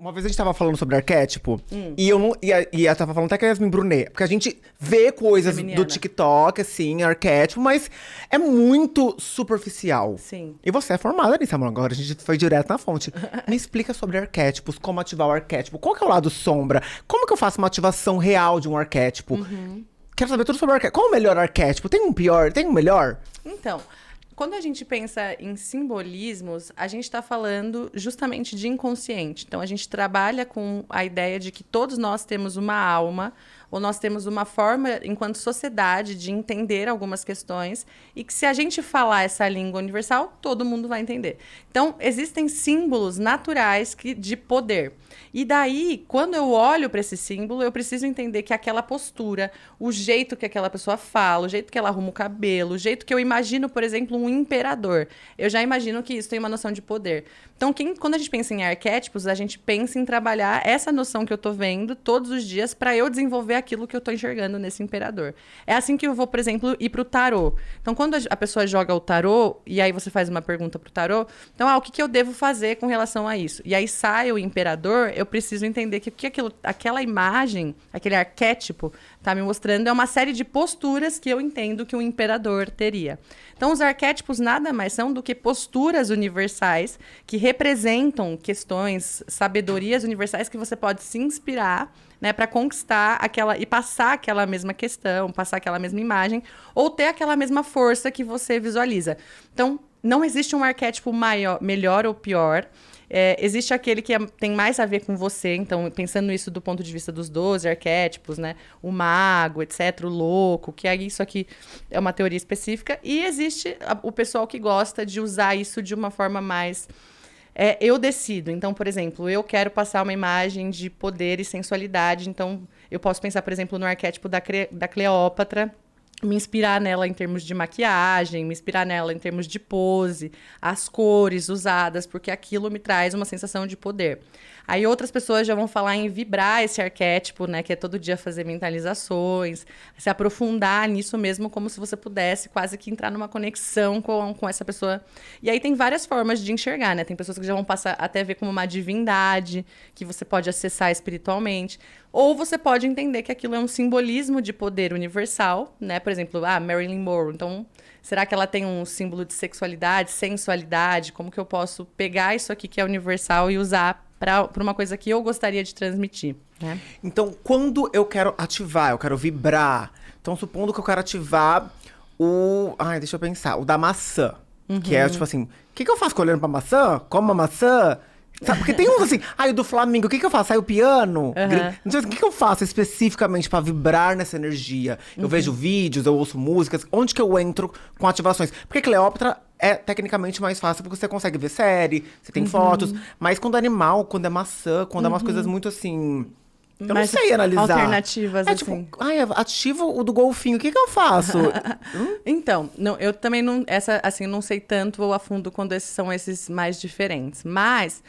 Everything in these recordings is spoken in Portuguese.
Uma vez a gente tava falando sobre arquétipo, e eu não. E eu tava falando até com a Yasmin Brunet, porque a gente vê coisas do TikTok, assim, arquétipo, mas é muito superficial. Sim. E você é formada nisso, amor. Agora a gente foi direto na fonte. Me explica sobre arquétipos, como ativar o arquétipo. Qual que é o lado sombra? Como que eu faço uma ativação real de um arquétipo? Quero saber tudo sobre arquétipo. Qual é o melhor arquétipo? Tem um pior? Tem um melhor? Então, quando a gente pensa em simbolismos, a gente está falando justamente de inconsciente. Então, a gente trabalha com a ideia de que todos nós temos uma alma, ou nós temos uma forma, enquanto sociedade, de entender algumas questões, e que se a gente falar essa língua universal, todo mundo vai entender. Então, existem símbolos naturais de poder. E daí, quando eu olho para esse símbolo, eu preciso entender que aquela postura, o jeito que aquela pessoa fala, o jeito que ela arruma o cabelo, o jeito que eu imagino, por exemplo, um imperador. Eu já imagino que isso tem uma noção de poder. Então, quando a gente pensa em arquétipos, a gente pensa em trabalhar essa noção que eu tô vendo todos os dias para eu desenvolver aquilo que eu tô enxergando nesse imperador. É assim que eu vou, por exemplo, ir pro tarô. Então, quando a pessoa joga o tarô, e aí você faz uma pergunta pro tarô, então, o que eu devo fazer com relação a isso? E aí sai o imperador, eu preciso entender que aquela imagem, aquele arquétipo, tá me mostrando é uma série de posturas que eu entendo que um imperador teria. Então, os arquétipos nada mais são do que posturas universais que representam questões, sabedorias universais que você pode se inspirar, né, para conquistar aquela e passar aquela mesma questão, passar aquela mesma imagem, ou ter aquela mesma força que você visualiza. Então, não existe um arquétipo melhor ou pior. Existe aquele que tem mais a ver com você, então, pensando isso do ponto de vista dos 12 arquétipos, né? O mago, etc., o louco, que isso aqui é uma teoria específica. E existe o pessoal que gosta de usar isso de uma forma mais... eu decido. Então, por exemplo, eu quero passar uma imagem de poder e sensualidade. Então, eu posso pensar, por exemplo, no arquétipo da Cleópatra, me inspirar nela em termos de maquiagem, me inspirar nela em termos de pose, as cores usadas, porque aquilo me traz uma sensação de poder. Aí outras pessoas já vão falar em vibrar esse arquétipo, né, que é todo dia fazer mentalizações, se aprofundar nisso mesmo, como se você pudesse quase que entrar numa conexão com essa pessoa. E aí tem várias formas de enxergar, né? Tem pessoas que já vão passar até ver como uma divindade, que você pode acessar espiritualmente. Ou você pode entender que aquilo é um simbolismo de poder universal, né? Por exemplo, Marilyn Monroe. Então, será que ela tem um símbolo de sexualidade, sensualidade? Como que eu posso pegar isso aqui que é universal e usar para uma coisa que eu gostaria de transmitir, né? Então, quando eu quero ativar, eu quero vibrar. Então, supondo que eu quero ativar o... deixa eu pensar. O da maçã. Que é, tipo assim... O que eu faço olhando pra maçã? Como uma maçã? Sabe? Porque tem uns assim... o do Flamengo, o que eu faço? Sai o piano? Então, o que eu faço especificamente pra vibrar nessa energia? Eu vejo vídeos, eu ouço músicas. Onde que eu entro com ativações? Porque Cleópatra é tecnicamente mais fácil, porque você consegue ver série, você tem fotos. Mas quando é animal, quando é maçã, quando é umas coisas muito assim... Eu não sei analisar. Alternativas, assim. Tipo, ativo o do golfinho, o que eu faço? Então, não, eu também não, não sei tanto a fundo quando são esses mais diferentes. Mas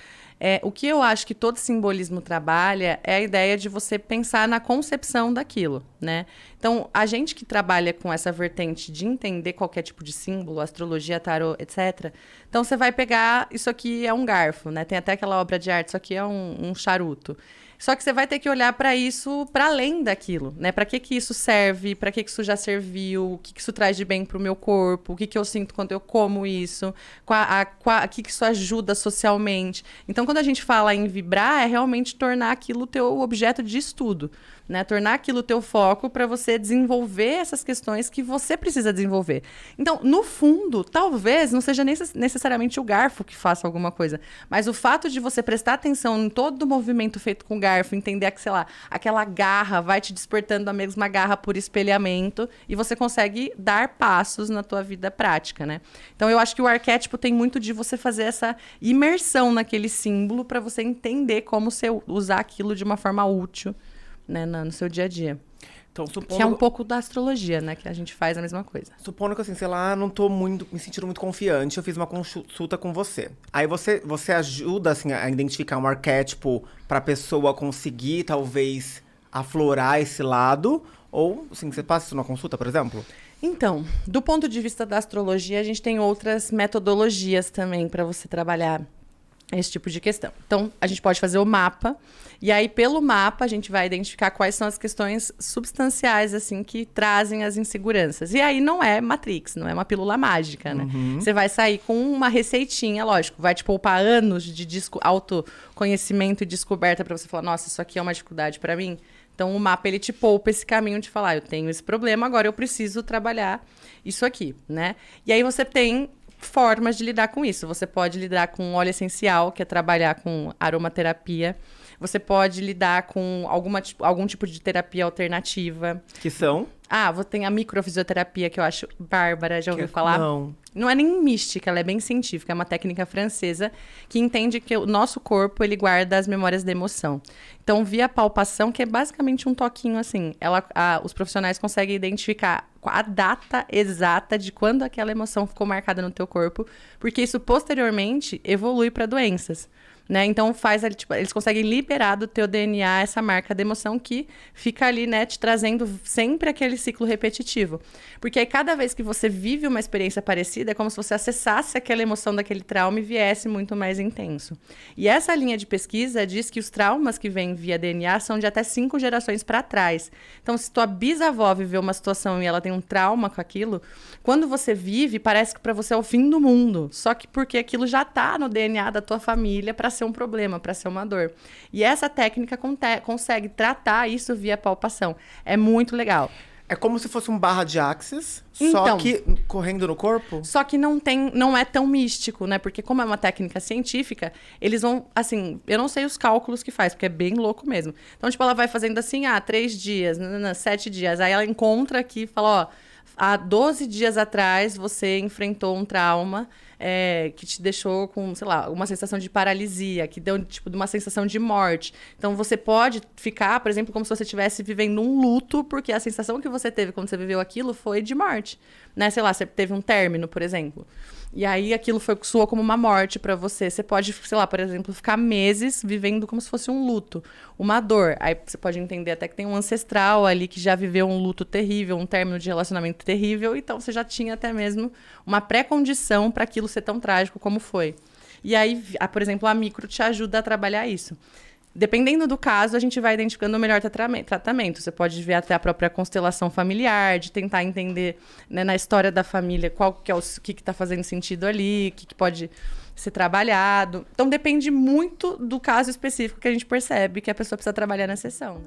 o que eu acho que todo simbolismo trabalha é a ideia de você pensar na concepção daquilo, né? Então, a gente que trabalha com essa vertente de entender qualquer tipo de símbolo, astrologia, tarô, etc. Então, você vai pegar, isso aqui é um garfo, né? Tem até aquela obra de arte, isso aqui é um charuto. Só que você vai ter que olhar para isso para além daquilo, né? Para que isso serve? Para que isso já serviu? O que isso traz de bem para o meu corpo? O que eu sinto quando eu como isso? O que isso ajuda socialmente? Então, quando a gente fala em vibrar, é realmente tornar aquilo teu objeto de estudo, né? Tornar aquilo teu foco para você desenvolver essas questões que você precisa desenvolver. Então, no fundo, talvez não seja necessariamente o garfo que faça alguma coisa, mas o fato de você prestar atenção em todo o movimento feito com o garfo, entender que, sei lá, aquela garra vai te despertando a mesma garra por espelhamento e você consegue dar passos na tua vida prática, né? Então, eu acho que o arquétipo tem muito de você fazer essa imersão naquele símbolo para você entender como você usar aquilo de uma forma útil, né, no seu dia a dia. Então, que é um pouco da astrologia, né? Que a gente faz a mesma coisa. Supondo que, assim, sei lá, não tô me sentindo muito confiante, eu fiz uma consulta com você. Aí você ajuda, assim, a identificar um arquétipo pra pessoa conseguir, talvez, aflorar esse lado? Ou, assim, você passa isso numa consulta, por exemplo? Então, do ponto de vista da astrologia, a gente tem outras metodologias também pra você trabalhar esse tipo de questão. Então, a gente pode fazer o mapa, e aí, pelo mapa, a gente vai identificar quais são as questões substanciais, assim, que trazem as inseguranças. E aí, não é Matrix, não é uma pílula mágica, né? Você vai sair com uma receitinha, lógico, vai te poupar anos de autoconhecimento e descoberta para você falar, nossa, isso aqui é uma dificuldade para mim. Então, o mapa, ele te poupa esse caminho de falar, eu tenho esse problema, agora eu preciso trabalhar isso aqui, né? E aí, você tem formas de lidar com isso. Você pode lidar com óleo essencial, que é trabalhar com aromaterapia. Você pode lidar com algum tipo de terapia alternativa. Que são? Tem a microfisioterapia, que eu acho bárbara, já ouviu falar? Não. Não é nem mística, ela é bem científica. É uma técnica francesa que entende que o nosso corpo, ele guarda as memórias da emoção. Então, via palpação, que é basicamente um toquinho assim, os profissionais conseguem identificar a data exata de quando aquela emoção ficou marcada no teu corpo, porque isso, posteriormente, evolui para doenças. Né? Então eles conseguem liberar do teu DNA essa marca da emoção que fica ali, né, te trazendo sempre aquele ciclo repetitivo. Porque aí cada vez que você vive uma experiência parecida, é como se você acessasse aquela emoção daquele trauma e viesse muito mais intenso. E essa linha de pesquisa diz que os traumas que vêm via DNA são de até 5 gerações para trás. Então, se tua bisavó viveu uma situação e ela tem um trauma com aquilo, quando você vive, parece que para você é o fim do mundo. Só que porque aquilo já tá no DNA da tua família para ser um problema, para ser uma dor. E essa técnica consegue tratar isso via palpação. É muito legal. É como se fosse um barra de Axis, só Então, que correndo no corpo? Só que não é tão místico, né? Porque como é uma técnica científica, eles vão, assim, eu não sei os cálculos que faz, porque é bem louco mesmo. Então, tipo, ela vai fazendo assim, 3 dias, 7 dias. Aí ela encontra aqui e fala, há 12 dias atrás você enfrentou um trauma que te deixou com, sei lá, uma sensação de paralisia, que deu, tipo, uma sensação de morte. Então, você pode ficar, por exemplo, como se você estivesse vivendo um luto, porque a sensação que você teve quando você viveu aquilo foi de morte, né? Sei lá, você teve um término, por exemplo. E aí, aquilo soou como uma morte pra você. Você pode, sei lá, por exemplo, ficar meses vivendo como se fosse um luto, uma dor. Aí, você pode entender até que tem um ancestral ali que já viveu um luto terrível, um término de relacionamento terrível. Então, você já tinha até mesmo uma pré-condição para aquilo ser tão trágico como foi. E aí, por exemplo, a micro te ajuda a trabalhar isso. Dependendo do caso, a gente vai identificando o melhor tratamento. Você pode ver até a própria constelação familiar, de tentar entender, né, na história da família qual que é o que está fazendo sentido ali, o que pode ser trabalhado. Então, depende muito do caso específico que a gente percebe que a pessoa precisa trabalhar na sessão.